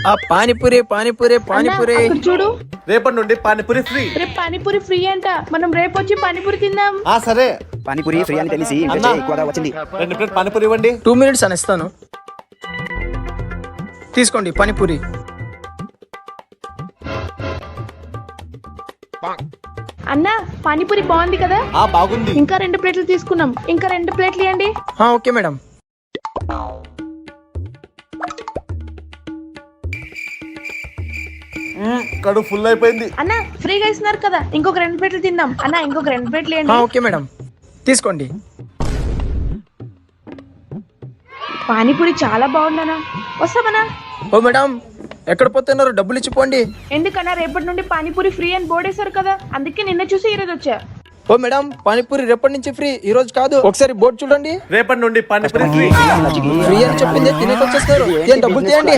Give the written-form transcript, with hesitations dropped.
ఆ పానీపూరి పానీపూరి పానీపూరి. అక్కడ చూడు, రేపటి నుండి పానీపూరి ఫ్రీ. రేపు పానీపూరి ఫ్రీ అంట. మనం రేపు వచ్చి పానీపూరి తిందాం. సరే పానీపూరి ఫ్రీ అని తెలిసి ఇంకా అన్నా. ఎక్కువగా వచ్చింది. 2 ప్లేట్ పానీపూరి ఇవ్వండి. 2 minutes అని ఇస్తాను. తీసుకోండి పానీపూరి. అన్నా పానీపూరి బాగుంది కదా. బాగుంది. ఇంకా 2 ప్లేట్లు తీసుకున్నాం. ఇంకా 2 ప్లేట్లు ఇవ్వండి. Okay madam. కడుపు ఫుల్ అయిపోయింది. అన్నా ఫ్రీగా ఇస్తున్నారు కదా, ఇంకొక 2 ప్లేట్లు తిందాం. అన్నా ఇంకొక 2 ప్లేట్లు ఇవ్వండి. ఓకే మేడం, తీసుకోండి. పానీపూరి చాలా బాగుందన్నా. వస్తామన్నా. ఓ మేడం, ఎక్కడ పోతున్నారు? డబ్బులు ఇచ్చిపోండి. ఎందుకన్నా రేపటి నుండి పానీపూరి ఫ్రీ అని బోర్డు వేశారు కదా, అందుకే నిన్న చూసి ఈరోజు వచ్చా. ఓ మేడం, పానీపూరి రేపటి నుంచి ఫ్రీ, ఈ రోజు కాదు. ఒకసారి బోర్డు చూడండి. రేపటి నుండి పానీపూరి ఫ్రీ. ఫ్రీ అని చెప్పింది, తినేకి వచ్చేస్తారు. డబ్బులు తీయండి.